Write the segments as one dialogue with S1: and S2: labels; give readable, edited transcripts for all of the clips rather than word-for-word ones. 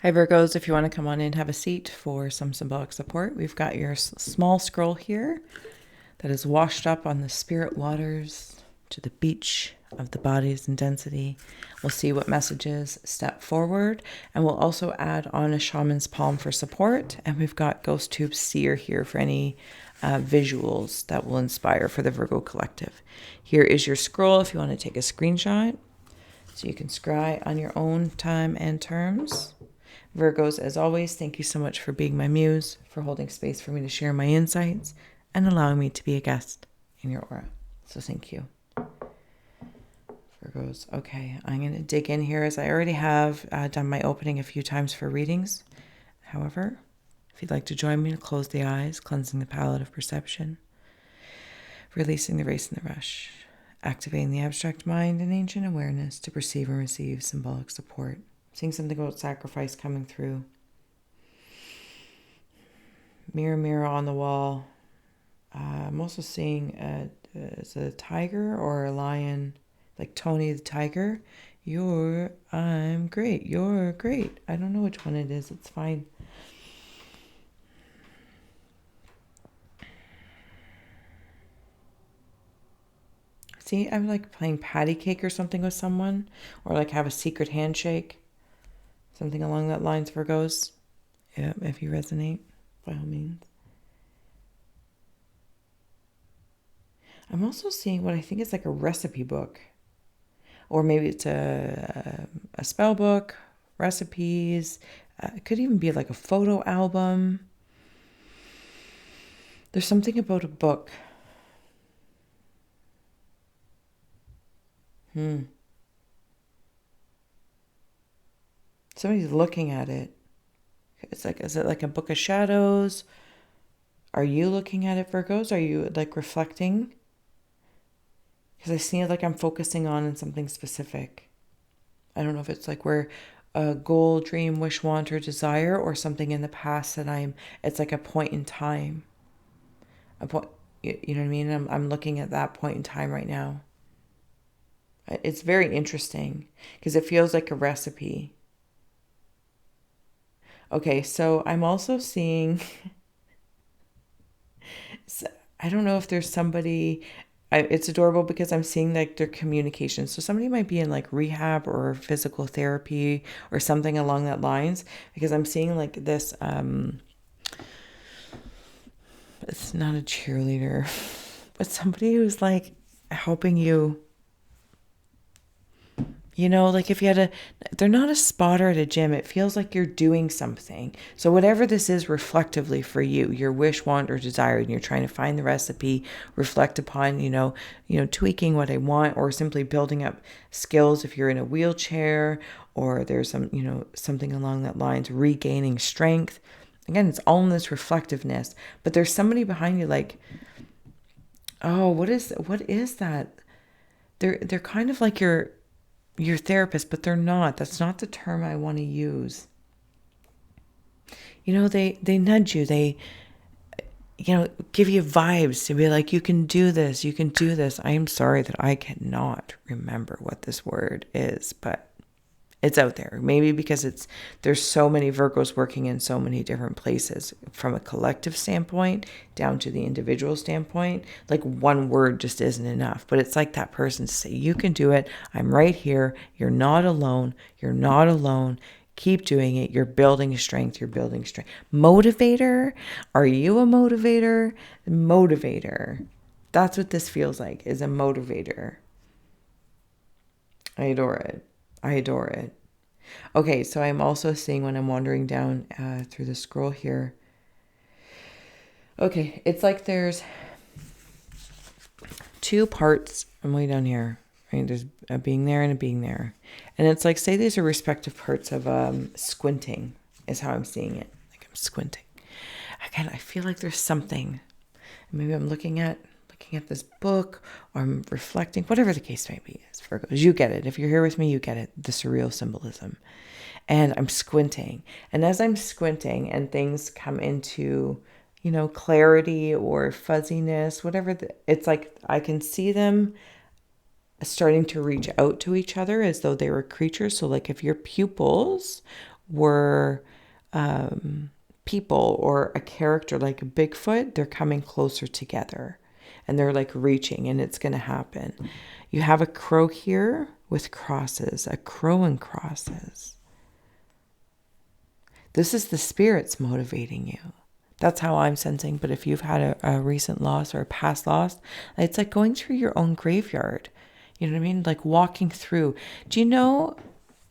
S1: Hi Virgos, if you want to come on in, have a seat for some symbolic support. We've got your small scroll here that is washed up on the spirit waters to the beach of the bodies and density. We'll see what messages step forward, and we'll also add on a shaman's palm for support. And we've got Ghost Tube Seer here for any visuals that will inspire for the Virgo collective. Here is your scroll if you want to take a screenshot, so you can scry on your own time and terms. Virgos, as always, thank you so much for being my muse, for holding space for me to share my insights, and allowing me to be a guest in your aura. So thank you. Virgos, okay, I'm going to dig in here as I already have done my opening a few times for readings. However, if you'd like to join me to close the eyes, cleansing the palette of perception, releasing the race and the rush, activating the abstract mind and ancient awareness to perceive and receive symbolic support. Seeing something about sacrifice coming through. Mirror, mirror on the wall. I'm also seeing is it a tiger or a lion? Like Tony the tiger. I'm great. You're great. I don't know which one it is. It's fine. See, I'm like playing patty cake or something with someone. Or like have a secret handshake. Something along that lines, Virgos. Yeah, if you resonate, by all means. I'm also seeing what I think is like a recipe book. Or maybe it's a spell book, recipes. It could even be like a photo album. There's something about a book. Somebody's looking at it. It's like, is it like a book of shadows? Are you looking at it, Virgos? Are you like reflecting? Because I see it like I'm focusing on something specific. I don't know if it's like where a goal, dream, wish, want, or desire, or something in the past that it's like a point in time. A point, you know what I mean? I'm looking at that point in time right now. It's very interesting because it feels like a recipe. Okay, so I'm also seeing, I don't know if there's somebody, it's adorable because I'm seeing like their communication. So somebody might be in like rehab or physical therapy or something along that lines, because I'm seeing like this, it's not a cheerleader, but somebody who's like helping you. You know, like if you had they're not a spotter at a gym. It feels like you're doing something. So whatever this is reflectively for you, your wish, want, or desire, and you're trying to find the recipe, reflect upon, tweaking what I want, or simply building up skills if you're in a wheelchair, or there's something along that lines, regaining strength. Again, it's all in this reflectiveness. But there's somebody behind you like, oh, what is that? They're kind of like your therapist, but they're not. That's not the term I want to use. They nudge you. They, give you vibes to be like, you can do this. You can do this. I am sorry that I cannot remember what this word is, but it's out there. Maybe because there's so many Virgos working in so many different places, from a collective standpoint down to the individual standpoint. Like one word just isn't enough, but it's like that person to say, you can do it. I'm right here. You're not alone. You're not alone. Keep doing it. You're building strength. You're building strength. Motivator. Are you a motivator? Motivator. That's what this feels like, is a motivator. I adore it. I adore it. Okay, so I'm also seeing, when I'm wandering down through the scroll here. Okay, it's like there's two parts. I'm way down here. Right? There's a being there and a being there. And it's like, say these are respective parts of squinting, is how I'm seeing it. Like I'm squinting. Again, I feel like there's something. Maybe I'm looking at this book, or I'm reflecting, whatever the case may be. As Virgos, you get it. If you're here with me, you get it. The surreal symbolism. And I'm squinting. And as I'm squinting and things come into, clarity or fuzziness, whatever, it's like I can see them starting to reach out to each other as though they were creatures. So like if your pupils were people or a character like Bigfoot, they're coming closer together and they're like reaching, and it's going to happen. You have a crow here with crosses, a crow and crosses. This is the spirits motivating you. That's how I'm sensing. But if you've had a recent loss or a past loss, it's like going through your own graveyard. You know what I mean? Like walking through. Do you know,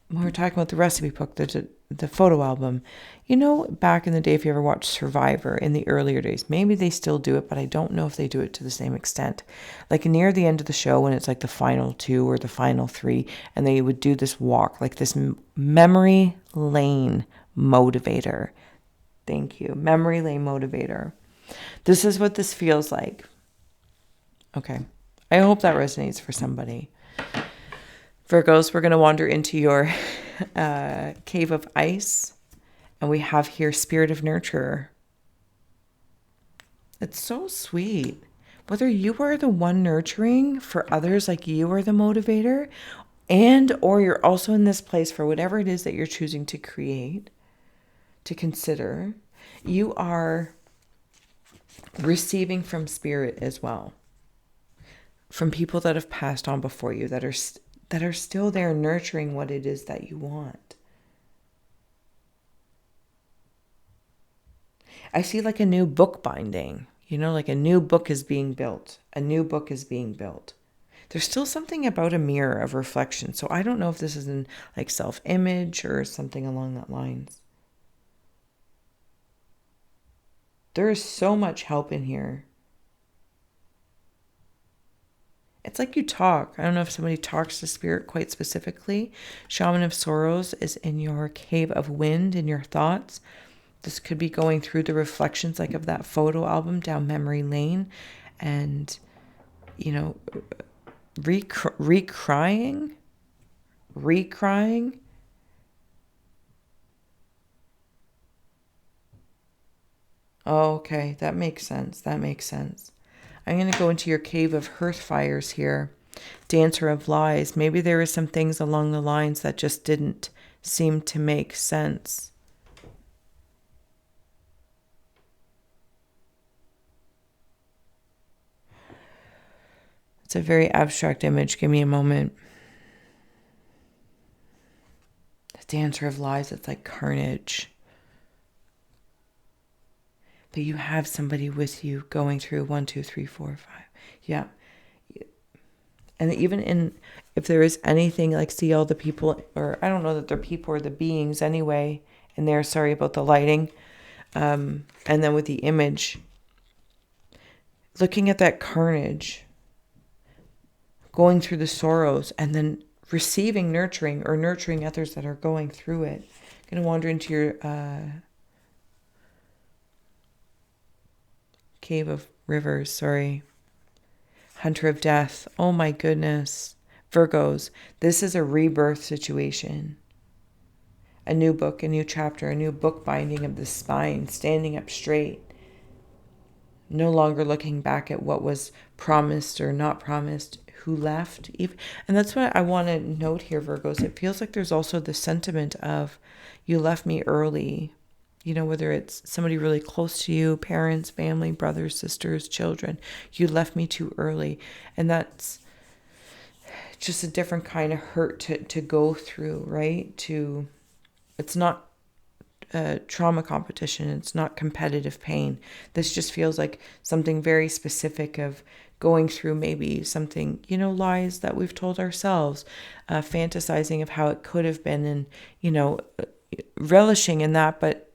S1: when we're talking about the recipe book, the photo album, you know, back in the day, if you ever watched Survivor in the earlier days, maybe they still do it, but I don't know if they do it to the same extent. Like near the end of the show, when it's like the final 2 or the final 3, and they would do this walk, like this memory lane motivator. Thank you. Memory lane motivator. This is what this feels like. Okay. I hope that resonates for somebody. Virgos, we're going to wander into your cave of ice. And we have here Spirit of Nurturer. It's so sweet. Whether you are the one nurturing for others, like you are the motivator, and or you're also in this place for whatever it is that you're choosing to create, to consider, you are receiving from spirit as well. From people that have passed on before you, that are still there nurturing what it is that you want. I see like a new book binding, like a new book is being built. A new book is being built. There's still something about a mirror of reflection. So I don't know if this is in like self-image or something along that lines. There is so much help in here. It's like you talk. I don't know if somebody talks to spirit quite specifically. Shaman of Sorrows is in your cave of wind, in your thoughts. This could be going through the reflections like of that photo album down memory lane and, recrying. Oh, okay, that makes sense. I'm going to go into your cave of hearth fires here. Dancer of lies. Maybe there were some things along the lines that just didn't seem to make sense. It's a very abstract image. Give me a moment. The dancer of lies, it's like carnage. But you have somebody with you going through 1, 2, 3, 4, 5. Yeah. And even if there is anything like see all the people, or I don't know that they're people or the beings anyway, and they're sorry about the lighting. And then with the image, looking at that carnage, going through the sorrows, and then receiving nurturing or nurturing others that are going through it. I'm going to wander into your cave of rivers, Hunter of death. Oh my goodness. Virgos, this is a rebirth situation. A new book, a new chapter, a new book binding of the spine, standing up straight. No longer looking back at what was promised or not promised, who left. And that's what I want to note here, Virgos. It feels like there's also the sentiment of you left me early. Whether it's somebody really close to you, parents, family, brothers, sisters, children, you left me too early. And that's just a different kind of hurt to go through, right? It's not trauma competition. It's not competitive pain. This just feels like something very specific of going through maybe something, lies that we've told ourselves, fantasizing of how it could have been and, relishing in that, but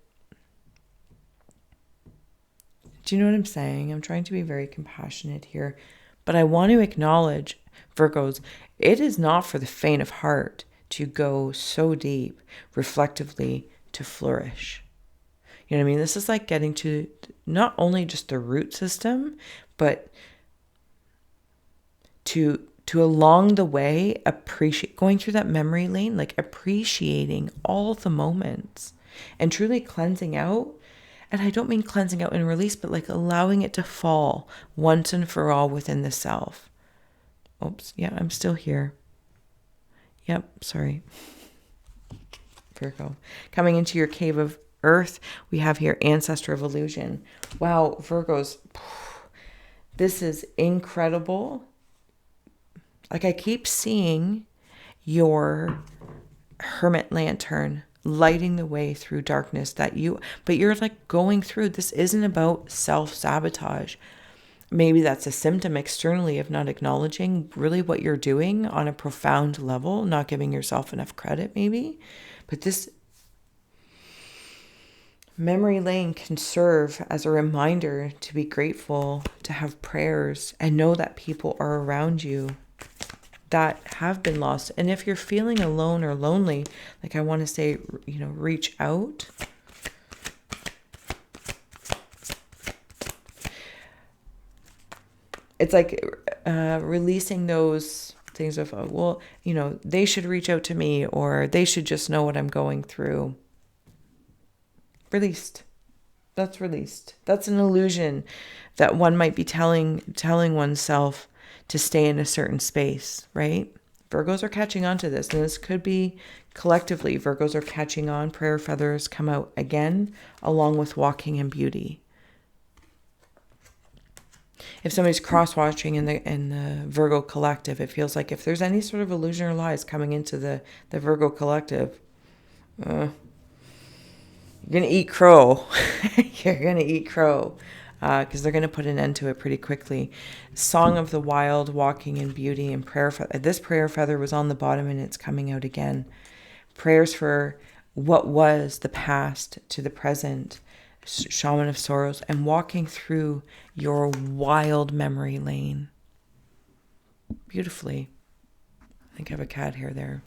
S1: do you know what I'm saying? I'm trying to be very compassionate here, but I want to acknowledge, Virgos, it is not for the faint of heart to go so deep, reflectively, to flourish. You know what I mean? This is like getting to not only just the root system, but to along the way, appreciate, going through that memory lane, like appreciating all the moments and truly cleansing out. And I don't mean cleansing out and release, but like allowing it to fall once and for all within the self. Oops. Yeah, I'm still here. Yep. Sorry. Virgo. Coming into your cave of earth, we have here Ancestor of Illusion. Wow, Virgos, this is incredible. Like, I keep seeing your hermit lantern lighting the way through darkness but you're like going through. This isn't about self-sabotage. Maybe that's a symptom externally of not acknowledging really what you're doing on a profound level, not giving yourself enough credit maybe. But this memory lane can serve as a reminder to be grateful, to have prayers, and know that people are around you that have been lost. And if you're feeling alone or lonely, like, I want to say, reach out. It's like releasing those things of, they should reach out to me, or they should just know what I'm going through. Released. That's released. That's an illusion that one might be telling oneself to stay in a certain space, right? Virgos are catching on to this, and this could be collectively. Virgos are catching on. Prayer feathers come out again, along with walking in beauty. If somebody's cross-watching in the Virgo collective, it feels like if there's any sort of illusion or lies coming into the Virgo collective, you're going to eat crow. You're going to eat crow. Because they're going to put an end to it pretty quickly. Song of the Wild, Walking in Beauty, and prayer. This prayer feather was on the bottom, and it's coming out again. Prayers for what was, the past to the present, Shaman of Sorrows, and walking through your wild memory lane. Beautifully. I think I have a cat hair there.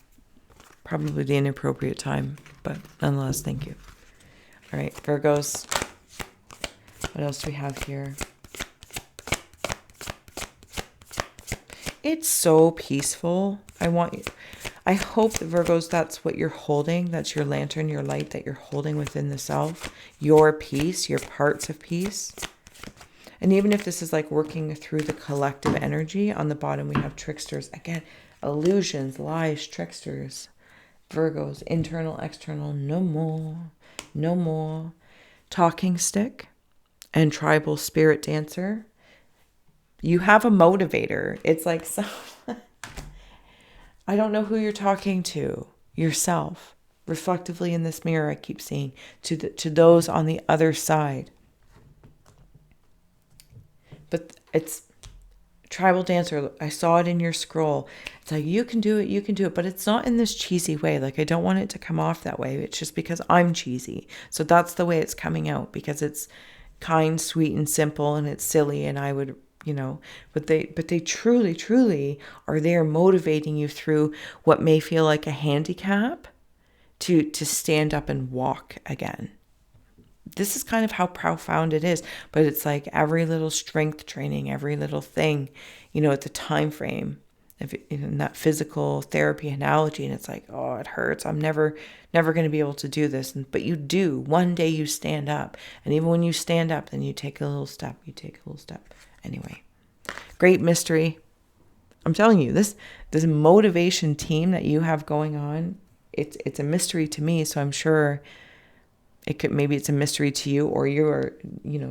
S1: Probably the inappropriate time, but nonetheless, thank you. All right, Virgos. What else do we have here? It's so peaceful. I hope that, Virgos, that's what you're holding. That's your lantern, your light that you're holding within the self. Your peace, your parts of peace. And even if this is like working through the collective energy, on the bottom we have tricksters. Again, illusions, lies, tricksters. Virgos, internal, external, no more, no more. Talking stick and tribal spirit dancer. You have a motivator. It's like, I don't know who you're talking to. Yourself. Reflectively in this mirror, I keep seeing. To those on the other side. But it's tribal dancer. I saw it in your scroll. It's like, you can do it. But it's not in this cheesy way. Like, I don't want it to come off that way. It's just because I'm cheesy. So that's the way it's coming out. Because it's kind, sweet, and simple, and it's silly, and I would, but they truly are there motivating you through what may feel like a handicap to stand up and walk again. This is kind of how profound it is, but it's like every little strength training, every little thing, at the time frame in that physical therapy analogy, and it's like, oh, it hurts. I'm never going to be able to do this. But you do. One day you stand up. And even when you stand up, then you take a little step. Anyway, great mystery. I'm telling you, this motivation team that you have going on, it's a mystery to me. So I'm sure maybe it's a mystery to you, or you're,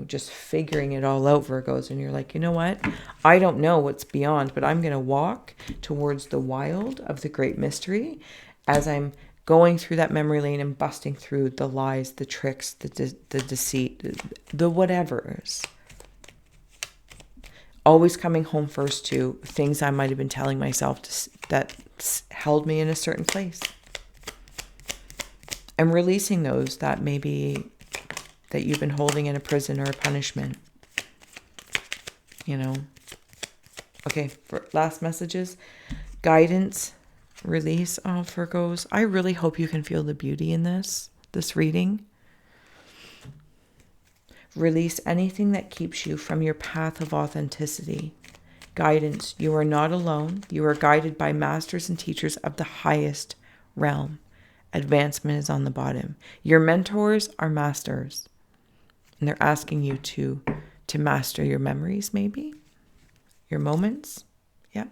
S1: just figuring it all out, Virgos. And you're like, you know what? I don't know what's beyond, but I'm going to walk towards the wild of the great mystery as I'm going through that memory lane and busting through the lies, the tricks, the deceit, the whatevers. Always coming home first to things I might have been telling myself that held me in a certain place. And releasing those that maybe that you've been holding in a prison or a punishment. Okay, for last messages, guidance, release. Oh, Virgos, I really hope you can feel the beauty in this reading. Release anything that keeps you from your path of authenticity. Guidance, you are not alone. You are guided by masters and teachers of the highest realm. Advancement is on the bottom. Your mentors are masters. And they're asking you to master your memories, maybe. Your moments. Yep.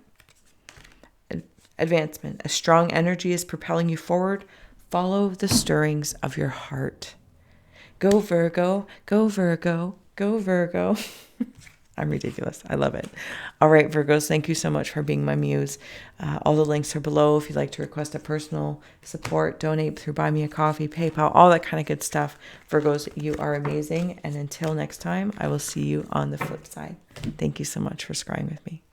S1: Advancement. A strong energy is propelling you forward. follow the stirrings of your heart. Go Virgo, go Virgo, go Virgo. I'm ridiculous. I love it. All right, Virgos, thank you so much for being my muse. All the links are below if you'd like to request a personal support, donate through Buy Me a Coffee, PayPal, all that kind of good stuff. Virgos, you are amazing. And until next time, I will see you on the flip side. Thank you so much for scrying with me.